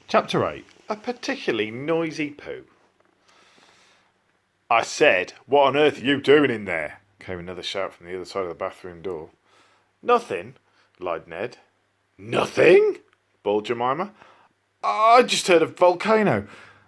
Chapter 8. A particularly noisy poo. I said, "What on earth are you doing in there?" came another shout from the other side of the bathroom door. "Nothing," lied Ned. "Nothing?" bawled Jemima. "I just heard a volcano,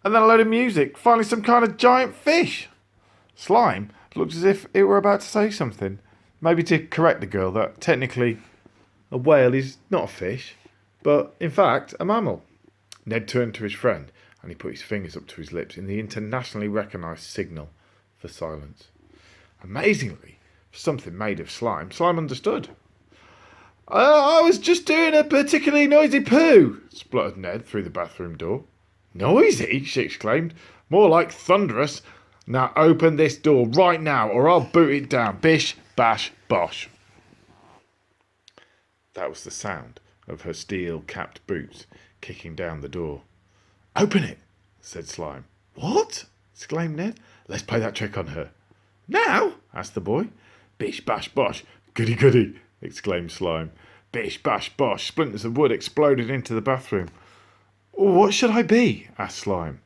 and then a load of music, finally some kind of giant fish." Slime looked as if it were about to say something, maybe to correct the girl that technically a whale is not a fish, but in fact a mammal. Ned turned to his friend and he put his fingers up to his lips in the internationally recognised signal for silence. Amazingly, for something made of slime, Slime understood. I was just doing a particularly noisy poo, spluttered Ned through the bathroom door. Noisy? She exclaimed. More like thunderous. Now open this door right now or I'll boot it down. Bish, bash, bosh. That was the sound of her steel-capped boots kicking down the door. "Open it," said Slime. "What?" exclaimed Ned. "Let's play that trick on her." "Now?" asked the boy. "Bish, bash, bosh. Goody, goody," exclaimed Slime. Bish, bash, bosh. Splinters of wood exploded into the bathroom. "What should I be?" asked Slime.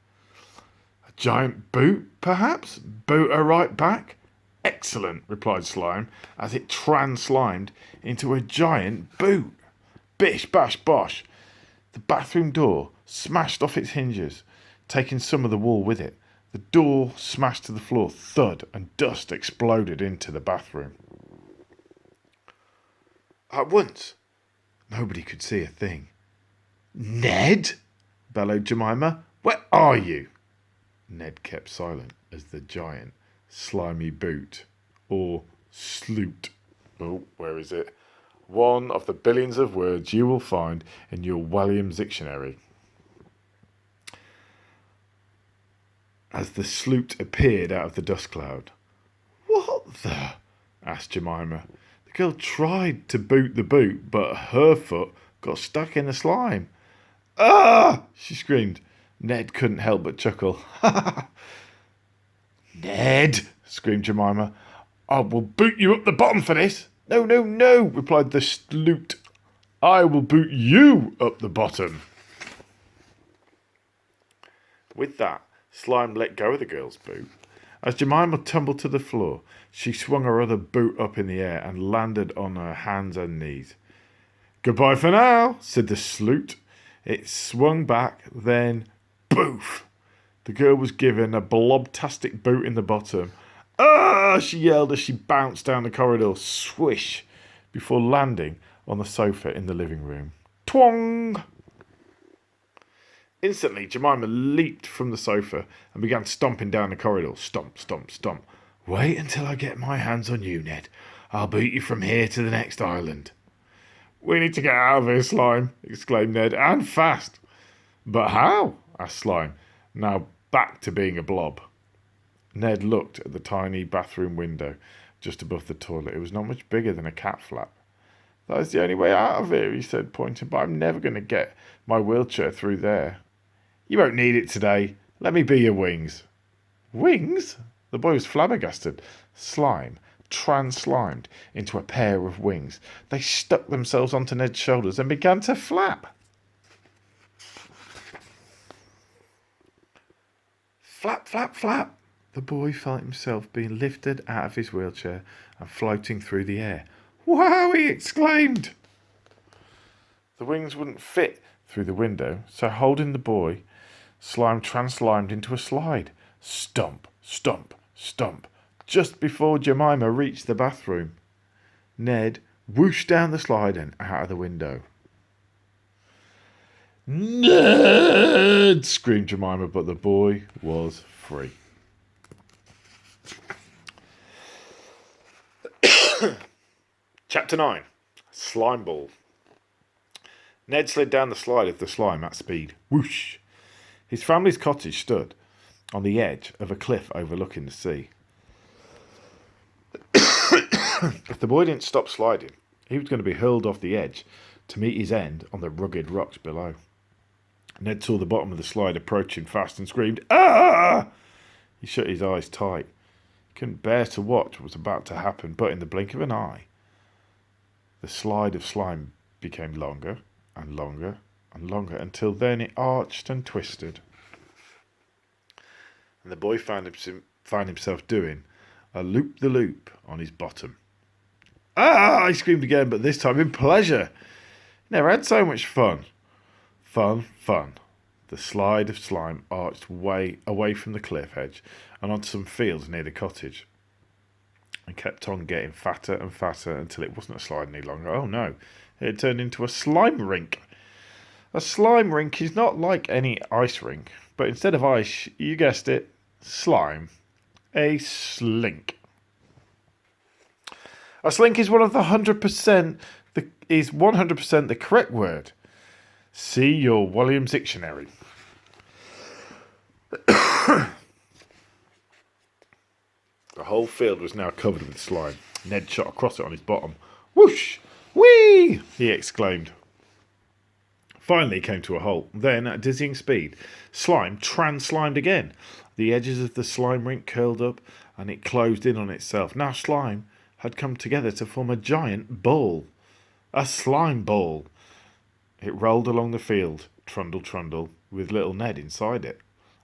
"A giant boot, perhaps? Boot her right back?" "Excellent," replied Slime, as it translimed into a giant boot. Bish, bash, bosh. The bathroom door smashed off its hinges, taking some of the wall with it. The door smashed to the floor, thud, and dust exploded into the bathroom. At once, nobody could see a thing. "Ned!" bellowed Jemima. "Where are you?" Ned kept silent as the giant, slimy boot, or sloot. Oh, where is it? One of the billions of words you will find in your Williams dictionary. As the sloot appeared out of the dust cloud. "What the?" asked Jemima. The girl tried to boot the boot, but her foot got stuck in the slime. "Ah!" she screamed. Ned couldn't help but chuckle. "Ned!" screamed Jemima. "I will boot you up the bottom for this." "No, no, no," replied the sloot. "I will boot you up the bottom." With that, Slime let go of the girl's boot. As Jemima tumbled to the floor, she swung her other boot up in the air and landed on her hands and knees. "Goodbye for now," said the sloot. It swung back, then boof! The girl was given a blobtastic boot in the bottom. "Ah!" she yelled as she bounced down the corridor, swish, before landing on the sofa in the living room. Twong! Instantly, Jemima leaped from the sofa and began stomping down the corridor. Stomp, stomp, stomp. "Wait until I get my hands on you, Ned. I'll beat you from here to the next island." "We need to get out of here, Slime," exclaimed Ned, "and fast." "But how?" asked Slime, now back to being a blob. Ned looked at the tiny bathroom window just above the toilet. It was not much bigger than a cat flap. "That is the only way out of here," he said, pointing, "but I'm never going to get my wheelchair through there." "You won't need it today. Let me be your wings." "Wings?" The boy was flabbergasted. Slime translimed into a pair of wings. They stuck themselves onto Ned's shoulders and began to flap. Flap, flap, flap. The boy felt himself being lifted out of his wheelchair and floating through the air. "Wow!" he exclaimed. The wings wouldn't fit through the window, so holding the boy, Slime translimed into a slide. Stomp, stomp, stomp. Just before Jemima reached the bathroom, Ned whooshed down the slide and out of the window. "Ned!" screamed Jemima, but the boy was free. Chapter 9. Slime Ball. Ned slid down the slide of the slime at speed. Whoosh! His family's cottage stood on the edge of a cliff overlooking the sea. If the boy didn't stop sliding, he was going to be hurled off the edge to meet his end on the rugged rocks below. Ned saw the bottom of the slide approaching fast and screamed, "Ah!" He shut his eyes tight. He couldn't bear to watch what was about to happen, but in the blink of an eye, the slide of slime became longer and longer and longer until then it arched and twisted. And the boy found himself doing a loop-the-loop on his bottom. Ah! He screamed again, but this time in pleasure. Never had so much fun. Fun. The slide of slime arched way away from the cliff edge and onto some fields near the cottage, and kept on getting fatter and fatter until it wasn't a slide any longer. Oh no, it had turned into a slime rink. A slime rink is not like any ice rink, but instead of ice, you guessed it, slime. A slink. A slink is 100% the correct word. See your Williams Dictionary. The whole field was now covered with slime. Ned shot across it on his bottom. Whoosh! Whee! He exclaimed. Finally he came to a halt. Then, at dizzying speed, slime trans-slimed again. The edges of the slime rink curled up, and it closed in on itself. Now slime had come together to form a giant ball. A slime ball. It rolled along the field, trundle, with little Ned inside it.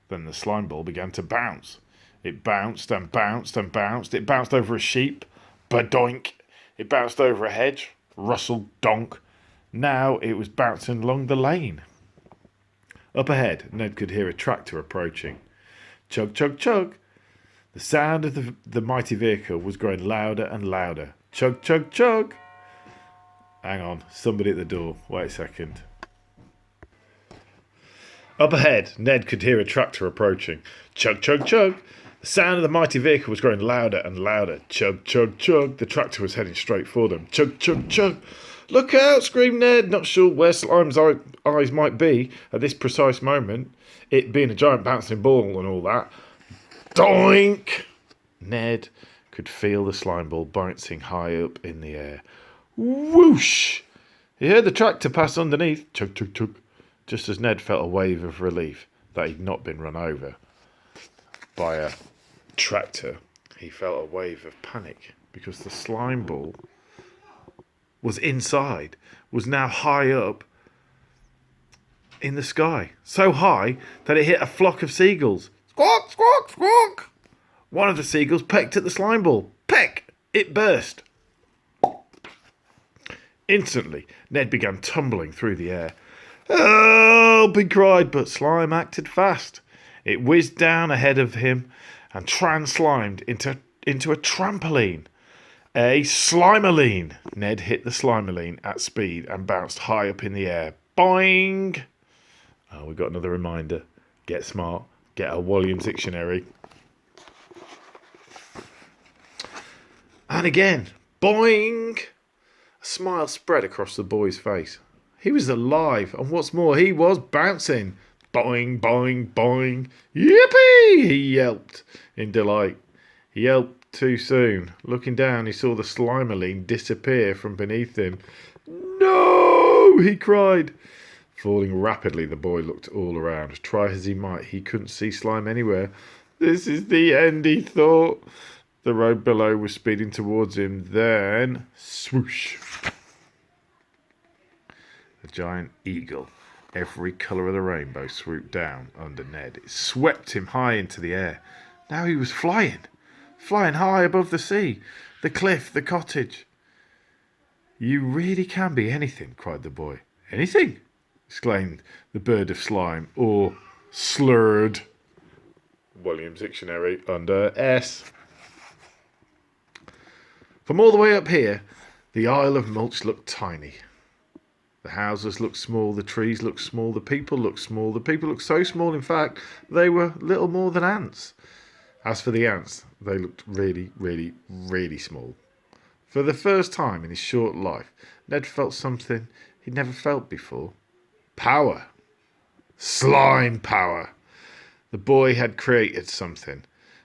Then the slime ball began to bounce. It bounced and bounced and bounced. It bounced over a sheep. Badoink. It bounced over a hedge. Rustle donk. Now it was bouncing along the lane. Up ahead, Ned could hear a tractor approaching. Chug, chug, chug. The sound of the mighty vehicle was growing louder and louder. Chug, chug, chug. Hang on, somebody at the door. Wait a second. Up ahead, Ned could hear a tractor approaching. Chug, chug, chug. The sound of the mighty vehicle was growing louder and louder. Chug, chug, chug. The tractor was heading straight for them. Chug, chug, chug. Look out, screamed Ned, not sure where Slime's eyes might be at this precise moment, it being a giant bouncing ball and all that. Doink! Ned could feel the slime ball bouncing high up in the air. Whoosh! He heard the tractor pass underneath. Chug, chug, chug. Just as Ned felt a wave of relief that he'd not been run over by a tractor, he felt a wave of panic because the slime ball was now high up in the sky. So high that it hit a flock of seagulls. Squawk, squawk, squawk! One of the seagulls pecked at the slime ball. Peck! It burst. Instantly, Ned began tumbling through the air. Help! He cried, but slime acted fast. It whizzed down ahead of him and trans-slimed into a trampoline. A slimaline. Ned hit the slimaline at speed and bounced high up in the air. Boing! Oh, we got another reminder. Get smart. Get a Williams Dictionary. And again. Boing! A smile spread across the boy's face. He was alive, and what's more, he was bouncing. Boing, boing, boing. Yippee! He yelped in delight. He yelped too soon. Looking down, he saw the slimaline disappear from beneath him. No! He cried. Falling rapidly, the boy looked all around. Try as he might, he couldn't see slime anywhere. This is the end, he thought. The road below was speeding towards him. Then, swoosh. A giant eagle, every colour of the rainbow, swooped down under Ned. It swept him high into the air. Now he was flying high above the sea, the cliff, the cottage. You really can be anything, cried the boy. Anything? Exclaimed the bird of slime, or slurred. Williams Dictionary under S. From all the way up here, the Isle of Mulch looked tiny. The houses looked small, the trees looked small, the people looked small. The people looked so small, in fact, they were little more than ants. As for the ants, they looked really, really, really small. For the first time in his short life, Ned felt something he'd never felt before. Power. Slime power. The boy had created something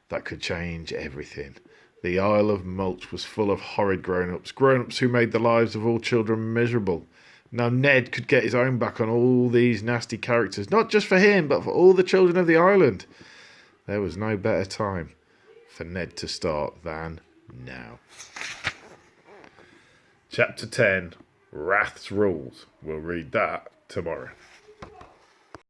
that could change everything. The Isle of Mulch was full of horrid grown-ups who made the lives of all children miserable. Now Ned could get his own back on all these nasty characters, not just for him, but for all the children of the island. There was no better time for Ned to start than now. Chapter 10, Wrath's Rules. We'll read that tomorrow.